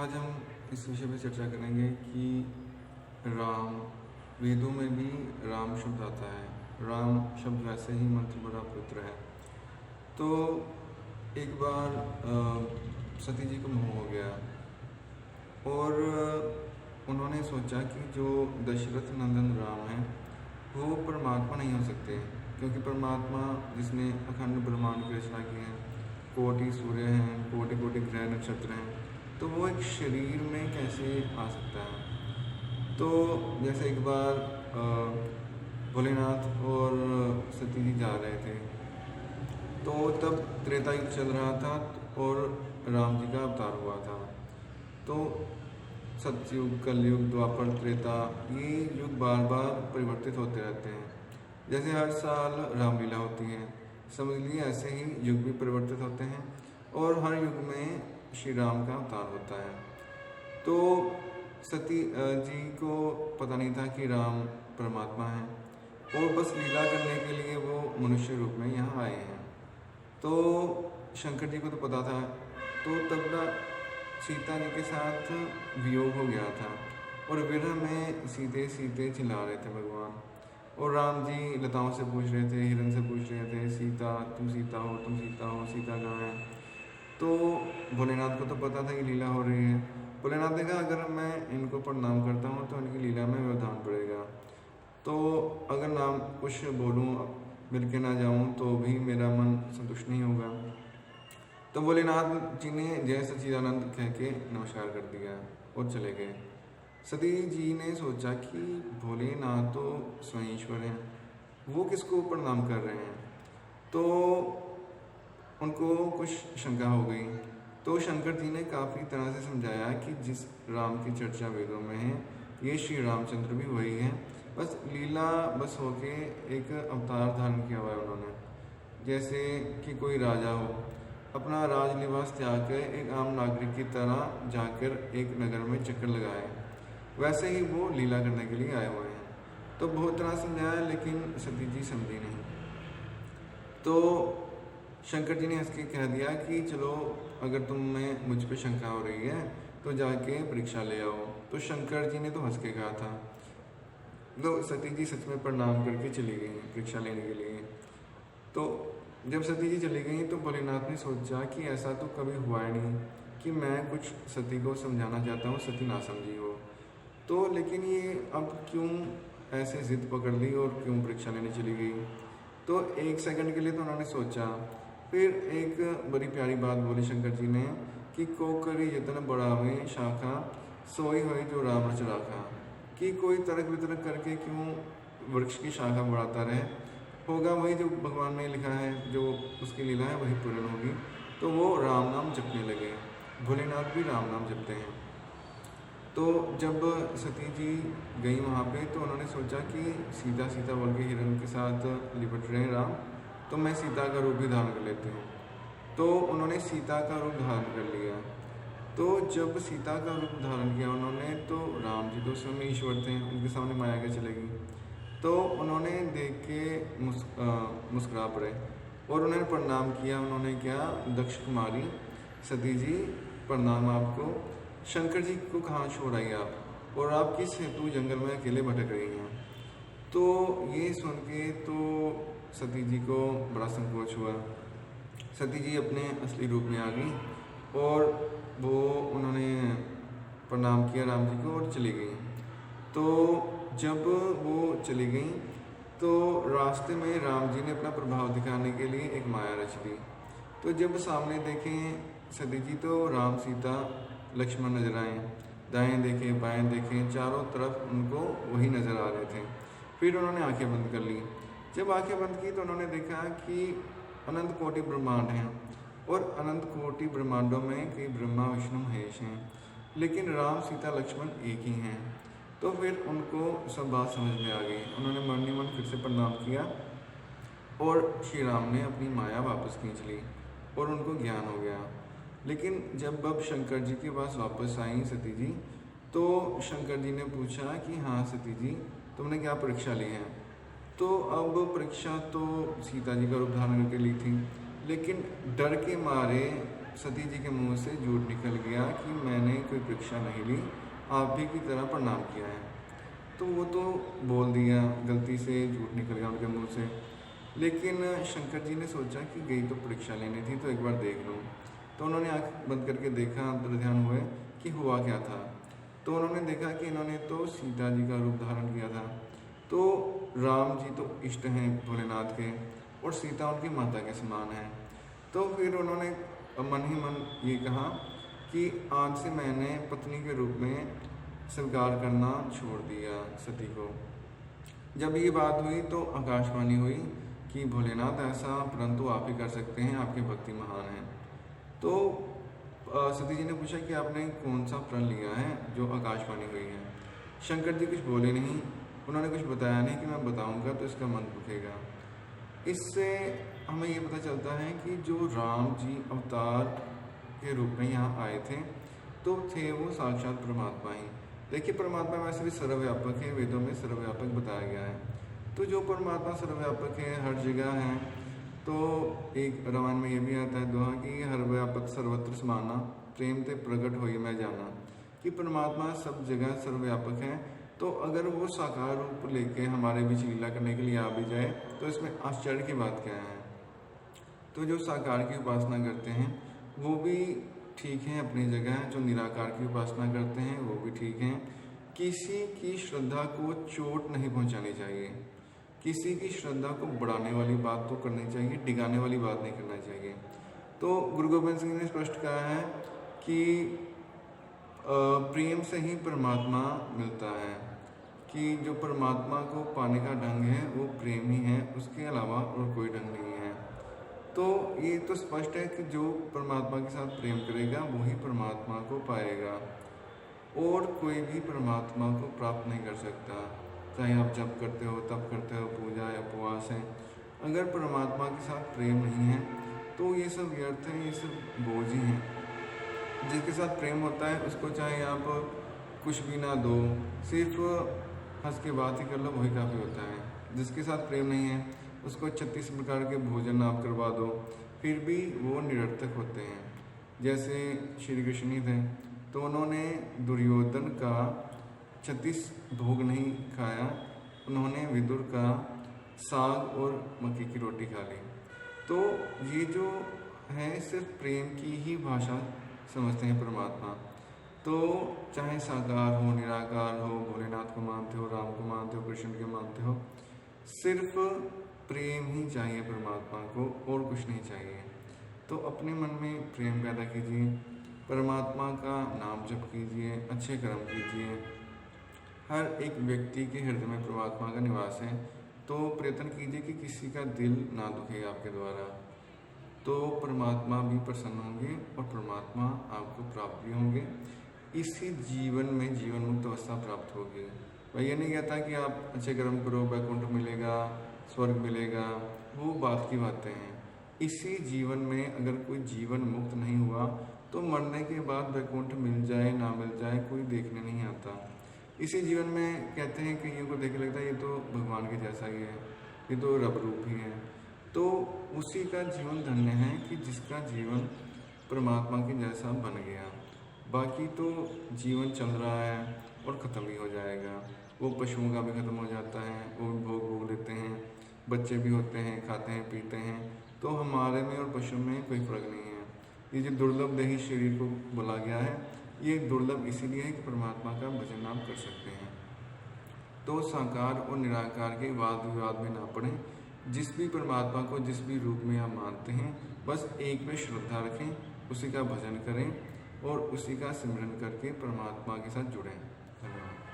आज हम इस विषय पे चर्चा करेंगे कि राम, वेदों में भी राम शब्द आता है। राम शब्द वैसे ही मंत्र बड़ा पवित्र है। तो एक बार सती जी को मोह हो गया और उन्होंने सोचा कि जो दशरथ नंदन राम हैं वो परमात्मा नहीं हो सकते, क्योंकि परमात्मा जिसने अखंड ब्रह्मांड की रचना की है, कोटि सूर्य हैं, कोटि कोटि ग्रह नक्षत्र हैं, तो वो एक शरीर में कैसे आ सकता है। तो जैसे एक बार भोलेनाथ और सती जी जा रहे थे, तो तब त्रेता युग चल रहा था और राम जी का अवतार हुआ था। तो सतयुग, कलयुग, द्वापर, त्रेता, ये युग बार बार परिवर्तित होते रहते हैं। जैसे हर साल रामलीला होती है, समझ लीजिए ऐसे ही युग भी परिवर्तित होते हैं और हर युग में श्री राम का अवतार होता है। तो सती जी को पता नहीं था कि राम परमात्मा है और बस लीला करने के लिए वो मनुष्य रूप में यहाँ आए हैं। तो शंकर जी को तो पता था, तो तब ना सीता जी के साथ वियोग हो गया था और विरह में सीते सीते चिल्ला रहे थे भगवान। और राम जी लताओं से पूछ रहे थे, हिरन से पूछ रहे थे, सीता तुम सीता हो, तुम सीता हो, सीता कहाँ है। तो भोलेनाथ को तो पता था कि लीला हो रही है। भोलेनाथ ने कहा अगर मैं इनको प्रणाम करता हूँ तो इनकी लीला में व्यवधान पड़ेगा, तो अगर नाम कुछ बोलूँ, मिल के ना जाऊँ तो भी मेरा मन संतुष्ट नहीं होगा। तो भोलेनाथ जी ने जय सच्चिदानंद कह के नमस्कार कर दिया और चले गए। सती जी ने सोचा कि भोलेनाथ तो स्वयं ईश्वर हैं, वो किसको प्रणाम कर रहे हैं। तो उनको कुछ शंका हो गई। तो शंकर जी ने काफ़ी तरह से समझाया कि जिस राम की चर्चा वेदों में है, ये श्री रामचंद्र भी वही हैं, बस लीला बस होके एक अवतार धारण किया हुआ है उन्होंने। जैसे कि कोई राजा हो, अपना राज निवास त्याग कर एक आम नागरिक की तरह जाकर एक नगर में चक्कर लगाए, वैसे ही वो लीला करने के लिए आए हुए हैं। तो बहुत तरह समझाया लेकिन सती जी समझी नहीं। तो शंकर जी ने हंस के कह दिया कि चलो अगर तुम्हें मुझ पे शंका हो रही है तो जाके परीक्षा ले आओ। तो शंकर जी ने तो हंस के कहा था। तो सती जी सच में प्रणाम करके चली गई परीक्षा लेने के लिए। तो जब सती जी चली गई तो भोलेनाथ ने सोचा कि ऐसा तो कभी हुआ ही नहीं कि मैं कुछ सती को समझाना चाहता हूँ, सती ना समझी हो। तो लेकिन ये अब क्यों ऐसे जिद पकड़ ली और क्यों परीक्षा लेने चली गई। तो एक सेकंड के लिए तो उन्होंने सोचा, फिर एक बड़ी प्यारी बात बोली शंकर जी ने कि को करी यतन बढ़ावे शाखा, सोई हुई जो राम रच राखा। कि कोई तर्क वितर्क करके क्यों वृक्ष की शाखा बढ़ाता रहे, होगा वही जो भगवान ने लिखा है, जो उसकी लीला है वही पूर्ण होगी। तो वो राम नाम जपने लगे। भोलेनाथ भी राम नाम जपते हैं। तो जब सती जी गई वहाँ पे तो उन्होंने सोचा कि सीता सीता बोल के हिरण के साथ लिपट रहे हैं राम, तो मैं सीता का रूप भी धारण कर लेती हूँ। तो उन्होंने सीता का रूप धारण कर लिया। तो जब सीता का रूप धारण किया उन्होंने, तो राम जी तो स्वयं ईश्वर थे, उनके सामने माया क्या चलेगी। तो उन्होंने देख के मुस्कुरा पड़े और उन्होंने प्रणाम किया। उन्होंने क्या, दक्ष कुमारी सती जी प्रणाम आपको। शंकर जी को कहाँ छोड़ आई आप, और आप किस हेतु जंगल में अकेले भटक रही हैं। तो ये सुन के तो सती जी को बड़ा संकोच हुआ। सती जी अपने असली रूप में आ गई और वो उन्होंने प्रणाम किया राम जी को और चली गई। तो जब वो चली गई तो रास्ते में राम जी ने अपना प्रभाव दिखाने के लिए एक माया रच दी। तो जब सामने देखें सती जी तो राम सीता लक्ष्मण नजर आए, दाएं देखें बाएं देखें, चारों तरफ उनको वही नज़र आ रहे थे। फिर उन्होंने आंखें बंद कर ली। जब आंखें बंद की तो उन्होंने देखा कि अनंत कोटि ब्रह्मांड हैं और अनंत कोटि ब्रह्मांडों में कई ब्रह्मा विष्णु महेश हैं, लेकिन राम सीता लक्ष्मण एक ही हैं। तो फिर उनको सब बात समझ में आ गई। उन्होंने मन ही मन फिर से प्रणाम किया और श्री राम ने अपनी माया वापस खींच ली और उनको ज्ञान हो गया। लेकिन जब अब शंकर जी के पास वापस आई सती जी, तो शंकर जी ने पूछा कि हाँ सती जी, तुमने क्या परीक्षा ली है। तो अब परीक्षा तो सीता जी का रूप धारण करके ली थी, लेकिन डर के मारे सती जी के मुंह से झूठ निकल गया कि मैंने कोई परीक्षा नहीं ली, आप ही की तरह प्रणाम किया है। तो वो तो बोल दिया, गलती से झूठ निकल गया उनके मुंह से। लेकिन शंकर जी ने सोचा कि गई तो परीक्षा लेनी थी, तो एक बार देख लूँ। तो उन्होंने आँख बंद करके देखा, अंतर ध्यान हुए कि हुआ क्या था। तो उन्होंने देखा कि इन्होंने तो सीता जी का रूप धारण किया था। तो राम जी तो इष्ट हैं भोलेनाथ के, और सीता उनकी माता के समान है। तो फिर उन्होंने मन ही मन ये कहा कि आज से मैंने पत्नी के रूप में स्वीकार करना छोड़ दिया सती को। जब ये बात हुई तो आकाशवाणी हुई कि भोलेनाथ ऐसा परंतु आप ही कर सकते हैं, आपकी भक्ति महान है। तो सती जी ने पूछा कि आपने कौन सा प्रण लिया है जो आकाशवाणी हुई है। शंकर जी कुछ बोले नहीं, उन्होंने कुछ बताया नहीं कि मैं बताऊंगा तो इसका मन दुखेगा। इससे हमें ये पता चलता है कि जो राम जी अवतार के रूप में यहाँ आए थे तो थे वो साक्षात परमात्मा ही। देखिए, परमात्मा वैसे भी सर्वव्यापक है, वेदों में सर्वव्यापक बताया गया है। तो जो परमात्मा सर्वव्यापक है, हर जगह है, तो एक रामायण में ये भी आता है दोहा कि हर व्यापक सर्वत्र समाना, प्रेम ते प्रकट होई मैं जाना, कि परमात्मा सब जगह सर्वव्यापक है। तो अगर वो साकार रूप लेके हमारे बीच लीला करने के लिए आ भी जाए तो इसमें आश्चर्य की बात क्या है। तो जो साकार की उपासना करते हैं वो भी ठीक है अपनी जगह, जो निराकार की उपासना करते हैं वो भी ठीक हैं। किसी की श्रद्धा को चोट नहीं पहुंचानी चाहिए, किसी की श्रद्धा को बढ़ाने वाली बात तो करनी चाहिए, डिगाने वाली बात नहीं करना चाहिए। तो गुरु गोबिंद सिंह ने स्पष्ट कहा है कि प्रेम से ही परमात्मा मिलता है, कि जो परमात्मा को पाने का ढंग है वो प्रेम ही है, उसके अलावा और कोई ढंग नहीं है। तो ये तो स्पष्ट है कि जो परमात्मा के साथ प्रेम करेगा वही परमात्मा को पाएगा, और कोई भी परमात्मा को प्राप्त नहीं कर सकता। चाहे आप जप करते हो, तप करते हो, पूजा या उपवास है, अगर परमात्मा के साथ प्रेम नहीं है तो ये सब व्यर्थ है, ये सब बोझ ही हैं। जिसके साथ प्रेम होता है उसको चाहे आप कुछ भी ना दो, सिर्फ हंस के बात ही कर लो, वही काफ़ी होता है। जिसके साथ प्रेम नहीं है उसको 36 प्रकार के भोजन आप करवा दो, फिर भी वो निरर्थक होते हैं। जैसे श्री कृष्ण ही थे, तो उन्होंने दुर्योधन का 36 भोग नहीं खाया, उन्होंने विदुर का साग और मक्की की रोटी खा ली। तो ये जो है सिर्फ प्रेम की ही भाषा समझते हैं परमात्मा। तो चाहे साकार हो, निराकार हो, भोलेनाथ को मानते हो, राम को मानते हो, कृष्ण के मानते हो, सिर्फ प्रेम ही चाहिए परमात्मा को, और कुछ नहीं चाहिए। तो अपने मन में प्रेम पैदा कीजिए, परमात्मा का नाम जप कीजिए, अच्छे कर्म कीजिए। हर एक व्यक्ति के हृदय में परमात्मा का निवास है, तो प्रयत्न कीजिए कि किसी का दिल ना दुखे आपके द्वारा, तो परमात्मा भी प्रसन्न होंगे और परमात्मा आपको प्राप्त भी होंगे। इसी जीवन में जीवन मुक्त अवस्था प्राप्त होगी। मैं ये नहीं कहता कि आप अच्छे कर्म करो वैकुंठ मिलेगा, स्वर्ग मिलेगा, वो बात की बातें हैं। इसी जीवन में अगर कोई जीवन मुक्त नहीं हुआ तो मरने के बाद वैकुंठ मिल जाए ना मिल जाए कोई देखने नहीं आता। इसी जीवन में कहते हैं कि कईयों को देख लगता है ये तो भगवान के जैसा ही है, ये तो रब रूप ही है। तो उसी का जीवन धन्य है कि जिसका जीवन परमात्मा के जैसा बन गया। बाकी तो जीवन चल रहा है और ख़त्म ही हो जाएगा। वो पशुओं का भी ख़त्म हो जाता है, वो भी भोग भोग लेते हैं, बच्चे भी होते हैं, खाते हैं, पीते हैं। तो हमारे में और पशु में कोई फ़र्क नहीं है। ये जो दुर्लभ देही शरीर को बोला गया है, ये दुर्लभ इसीलिए है कि परमात्मा का भजन आप कर सकते हैं। तो साकार और निराकार के वाद विवाद में ना पड़ें। जिस भी परमात्मा को जिस भी रूप में आप मानते हैं, बस एक पे श्रद्धा रखें, उसी का भजन करें और उसी का सिमरन करके परमात्मा के साथ जुड़ें। धन्यवाद।